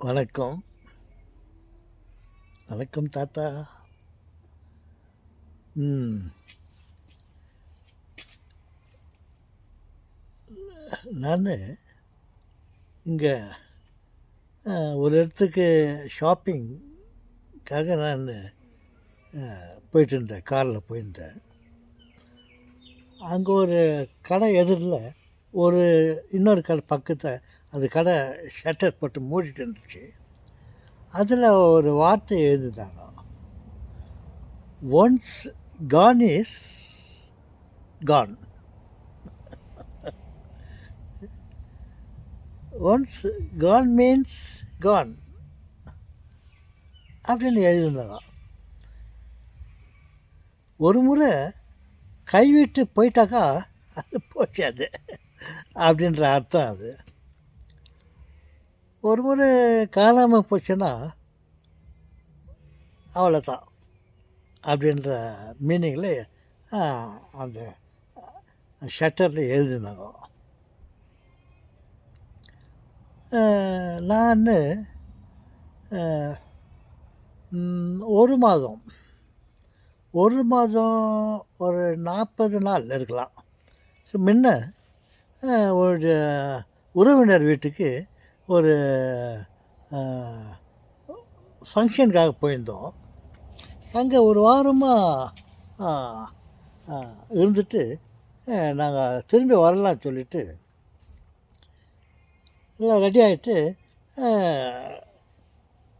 வணக்கம். வணக்கம் தாத்தா. ம். நானு இங்க ஒரு இடத்துக்கு ஷாப்பிங்க்காக நானு போயிட்டுருந்தேன். காரில் போயிருந்தேன். அங்கே ஒரு கடை எதிரில ஒரு இன்னொரு கடை பக்கத்துல அந்த கடை ஷட்டர் போட்டு மூடிட்டு இருந்துச்சு. அதில் ஒரு வார்த்தை எழுதிட்டாங்க. Once con is con. Once con means con அப்படின்னு எழுதியிருந்தாங்க. ஒரு முறை கைவிட்டு போயிட்டாக்கா அது போச்சு அது அப்படின்ற அர்த்தம் அது. ஒரு முறை காணாமல் போச்சுன்னா அவ்வளோதான் அப்படின்ற மீனிங்கில் அந்த ஷட்டரில் எழுதினாங்க. நான் ஒரு மாதம் ஒரு 40 நாள் இருக்கலாம் முன்ன ஒரு உறவினர் வீட்டுக்கு ஒரு ஃபங்க்ஷனுக்காக போயிருந்தோம். அங்கே ஒரு வாரமாக இருந்துட்டு நாங்கள் திரும்பி வரலான்னு சொல்லிவிட்டு எல்லாம் ரெடி ஆகிட்டு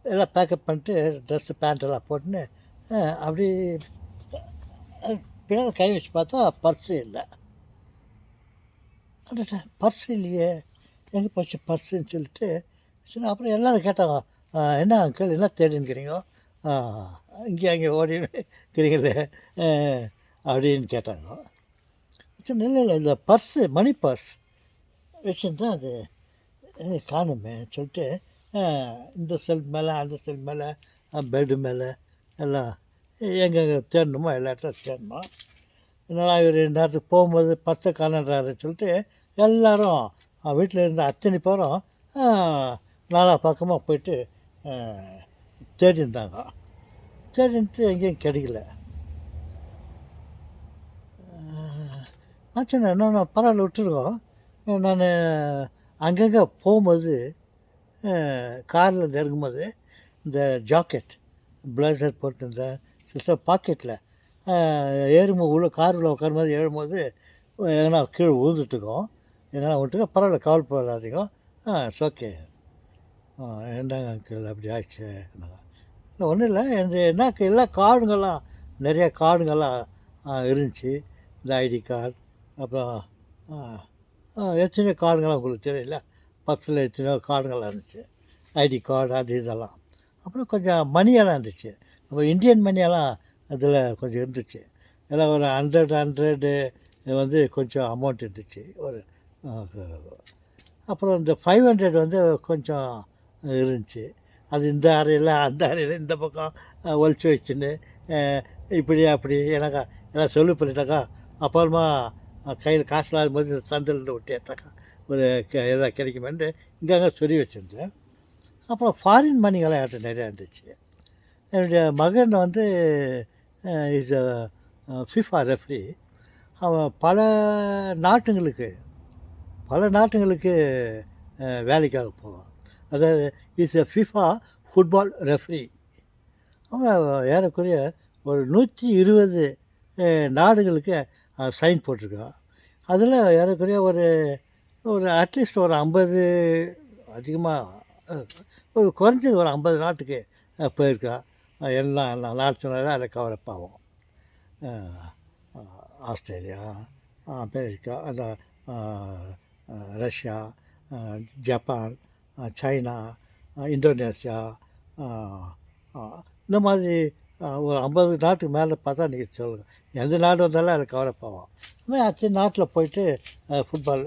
எல்லாம் பேக்கப் பண்ணிட்டு ட்ரெஸ்ஸு பேண்ட்டெல்லாம் போட்டுன்னு அப்படி பின்னாடி கை வச்சு பார்த்தா பர்ஸு இல்லை. பர்ஸு இல்லையே, எங்கே போச்சு பர்ஸுன்னு சொல்லிட்டு சரி. அப்புறம் எல்லோரும் கேட்டாங்க, என்ன அங்கிள் என்ன தேடின்னுக்கிறீங்க, இங்கே அங்கே ஓடினுக்கிறீங்களே அப்படின்னு கேட்டாங்க. சரி, இல்லை இந்த பர்ஸு மணி பர்ஸ் வச்சுருந்தா அது காணுமே சொல்லிட்டு இந்த செல்ஃப் மேலே அந்த செல்ஃப் மேலே பெட்டு மேலே எல்லாம் எங்கெங்கே தேடணுமோ எல்லா இடத்துல தேடணும். என்னடா இவர் 2 நேரத்துக்கு போகும்போது பர்ஸை காணன்றாரு சொல்லிட்டு எல்லோரும் வீட்டில் இருந்த அத்தனை பேரும் நாலா பக்கமாக போயிட்டு தேடிருந்தாங்க. தேடிட்டு எங்கேயும் கிடைக்கல. நான் சொன்னேன், என்னென்ன பரவாயில்ல விட்டுருக்கோம். நான் அங்கங்கே போகும்போது காரில் இறங்கும்போது இந்த ஜாக்கெட் ப்ளேசர் போட்டிருந்தேன் சிஸ்டர் பாக்கெட்டில் ஏறும்போது உள்ள காரில் உட்காரும்போது ஏறும்போது எங்கன்னா கீழே விழுந்துட்டுருக்கோம். எங்கன்னா விட்டுருக்கோம், பரவாயில்ல கவலைப்படாதீங்க, இட்ஸ் ஓகே, என்னங்க அங்கிள் அப்படி ஆயிடுச்சு. இல்லை ஒன்றும் இல்லை, இந்த என்ன எல்லா கார்டுங்கள்லாம் நிறையா கார்டுங்கள்லாம் இருந்துச்சு. இந்த ஐடி கார்டு அப்புறம் எத்தனையோ கார்டுங்கள்லாம் உங்களுக்கு தெரியல, பர்ஸில் எத்தனையோ கார்டுங்கள்லாம் இருந்துச்சு, ஐடி கார்டு அது இதெல்லாம். அப்புறம் கொஞ்சம் மணியெல்லாம் இருந்துச்சு, நம்ம இந்தியன் மணியெல்லாம் அதில் கொஞ்சம் இருந்துச்சு. எல்லாம் ஒரு 100 வந்து கொஞ்சம் அமௌண்ட் இருந்துச்சு ஒரு. அப்புறம் இந்த 500 வந்து கொஞ்சம் இருந்துச்சு. அது இந்த அறையில் அந்த அறையில் இந்த பக்கம் ஒழிச்சு வச்சுன்னு இப்படி அப்படி எனக்கு எல்லாம் சொல்லி பண்ணிட்டாக்கா. அப்புறமா கையில் காசு இல்லாத போது இந்த சந்திலிருந்து விட்டு எடுத்தாக்கா ஒரு எதாவது கிடைக்குமென்று இங்கே சொல்லி வச்சுருந்தேன். அப்புறம் ஃபாரின் மணிகள்லாம் என்கிட்ட நிறையா இருந்துச்சு. என்னுடைய மகன் வந்து இஸ் ஃபிஃபா ரெஃப்ரி. அவன் பல நாட்டுங்களுக்கு வேலைக்காக போவான். அதாவது is a FIFA football referee. அவன் ஏறக்குறைய ஒரு 120 நாடுகளுக்கு சைன் போட்டிருக்கான். அதில் ஏறக்குறைய ஒரு அட்லீஸ்ட் ஒரு 50, அதிகமாக ஒரு குறைஞ்சது ஒரு 50 நாட்டுக்கு போயிருக்கான். எல்லாம் நாடு சொன்னாலும் அதில் கவரப் ஆகும். ஆஸ்திரேலியா, அமெரிக்கா, அந்த ரஷ்யா, ஜப்பான், சைனா, இந்தோனேஷியா, இந்த மாதிரி ஒரு 50 நாட்டுக்கு மேலே பார்த்தா நீங்கள் சொல்லுங்கள், எந்த நாடு வந்தாலும் அதில் கவரப் ஆகும். அதுமாதிரி அத்தனை நாட்டில் போயிட்டு ஃபுட்பால்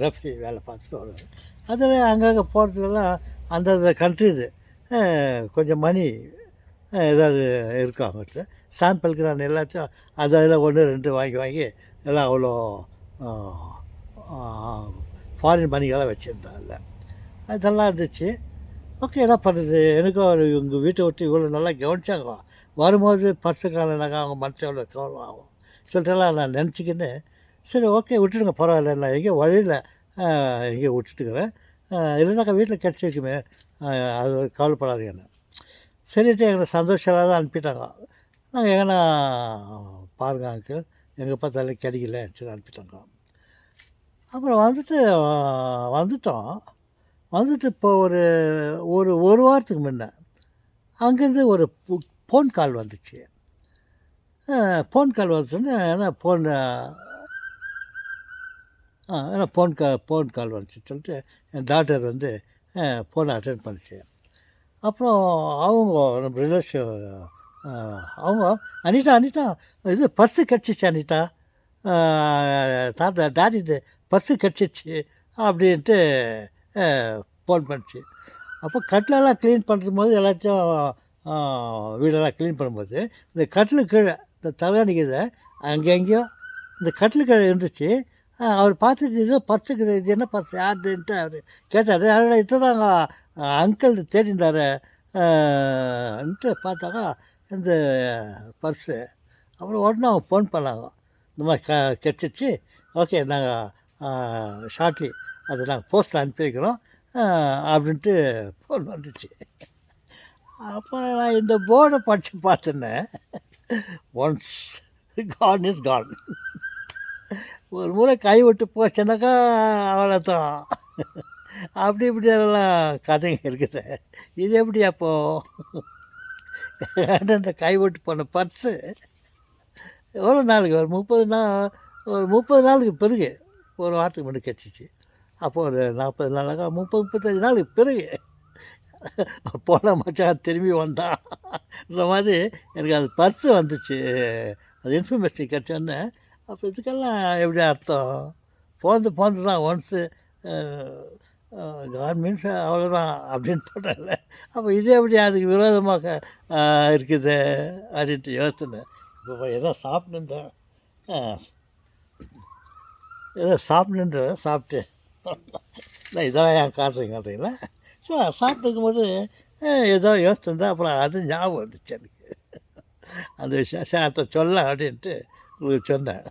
ரெஃப்ரி வேலை பார்த்துட்டு வருவார். அதில் அங்கங்கே போகிறதுக்கெல்லாம் அந்தந்த கண்ட்ரிது கொஞ்சம் மணி ஏதாவது இருக்கும் அவங்ககிட்ட. சாம்பிளுக்கு நான் எல்லாத்தையும் அதில் 1 2 வாங்கி எல்லாம் அவ்வளோ ஃபாரின் மணிகளாக வச்சுருந்தேன் அதில். அதெல்லாம் இருந்துச்சு. ஓகே, என்ன பண்ணுறது, எனக்கும் ஒரு இவங்க வீட்டை விட்டு இவ்வளோ நல்லா கவனிச்சாங்க. வரும்போது பர்ஸு காணனாக்கா அவங்க மனசு எவ்வளோ கவனம் ஆகும் சொல்லிட்டுலாம் நான் நினச்சிக்கின்னு, சரி ஓகே விட்டுடுங்க பரவாயில்ல, நான் எங்கேயோ வழியில் எங்கேயோ விட்டுட்டுக்கிறேன், இல்லைனாக்கா வீட்டில் கிடச்சி வைக்குமே, அது கவலைப்படாதீங்கன்னு சரிட்டு எங்களை சந்தோஷமாக தான் அனுப்பிட்டாங்க. நாங்கள் எங்கன்னா பாருங்க அங்கிள், எங்கே பார்த்தாலும் கிடைக்கலன்னு சொல்லி அனுப்பிட்டாங்க. அப்புறம் வந்துட்டோம். வந்துட்டு இப்போ ஒரு ஒரு ஒரு வாரத்துக்கு முன்ன அங்கேருந்து ஒரு ஃபோன் கால் வந்துச்சு. ஃபோன் கால் வந்துச்சுன்னா ஏன்னா ஃபோன் கால் வந்துச்சுன்னு சொல்லிட்டு என் டாக்டர் வந்து ஃபோனை அட்டென்ட் பண்ணிச்சு. அப்புறம் அவங்க நம்ம ரிலேஷன் அவங்க, அனிதா இது பர்ஸு கிடச்சிச்சு அனிதா, தாத்தா டாடி இது பர்ஸு கிடச்சிச்சு அப்படின்ட்டு ஃபோன் பண்ணிச்சு. அப்போ கட்டிலெல்லாம் க்ளீன் பண்ணுற போது எல்லாத்தையும் வீடெல்லாம் க்ளீன் பண்ணும்போது இந்த கட்டிலு கீழே இந்த தலையணிக்குது அங்கெங்கேயோ இந்த கட்டிலு கீழே இருந்துச்சு. அவர் பார்த்துட்டு ஏதோ பர்ஸுக்குது, இது என்ன பர்ஸ் யாருன்ட்டு அவர் கேட்டார். அதனால் இதுதாங்க அங்கிள் தேடிந்தார் ன்ட்டு பார்த்தாக்கா இந்த பர்ஸு. அப்புறம் உடனே அவங்க ஃபோன் பண்ணாங்க, இந்த மாதிரி கிடச்சிச்சு, ஓகே நாங்கள் ஷார்ட்லி அதை நாங்கள் போஸ்ட்டில் அனுப்பி வைக்கிறோம் அப்படின்ட்டு ஃபோன் வந்துச்சு. அப்போ நான் இந்த போர்டை படித்து பார்த்தேன்னே, ஒன்ஸ் கான் இஸ் கான். ஒரு முறை கை விட்டு போச்சுன்னாக்கா அவ்வளோதான். அப்படி இப்படியெல்லாம் கதைங்க இருக்குது. இது எப்படி அப்போது இந்த கை விட்டு போன பர்ஸு எவ்வளோ நாளுக்கு ஒரு 30 நாளுக்கு பிறகு, ஒரு வாரத்துக்கு முன்னாடி கிடச்சிச்சு. அப்போது ஒரு 40 நாளாக 35 நாளுக்கு பிறகு போன மச்சான் திரும்பி வந்தான்ற மாதிரி எனக்கு அது பர்ஸு வந்துச்சு. அது இன்ஃபர்மேஷன் கிடச்சோன்னே, அப்போ இதுக்கெல்லாம் எப்படி அர்த்தம், போனது தான் ஒன்ஸு காட் மீன்ஸ் அவ்வளோதான் அப்படின்னு போட்டால. அப்போ இது எப்படி அதுக்கு விரோதமாக இருக்குது அப்படின்ட்டு யோசனை. இப்போ ஏதோ சாப்பிட்டு சாப்பிட்டு நான் இதெல்லாம் ஏன் காட்டுறீங்களா. ஸோ சாப்பிட்டு இருக்கும்போது ஏதோ யோசிச்சிருந்தேன். அப்புறம் அது ஞாபகம் வந்துச்சு எனக்கு, அந்த விஷயம். சரி அதை சொல்ல அப்படின்ட்டு உங்களுக்கு சொன்னேன்.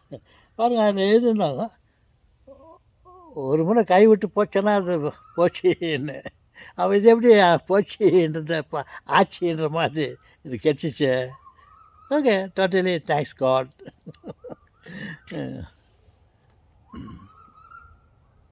பாருங்கள், அதில் எழுதியிருந்தாங்க, ஒரு முறை கை விட்டு போச்சேன்னா அது போச்சுன்னு. அவள் இது எப்படி போச்சுன்றத ஆச்சுன்ற மாதிரி இது கிடச்சிச்சு. Okay, totally thanks God.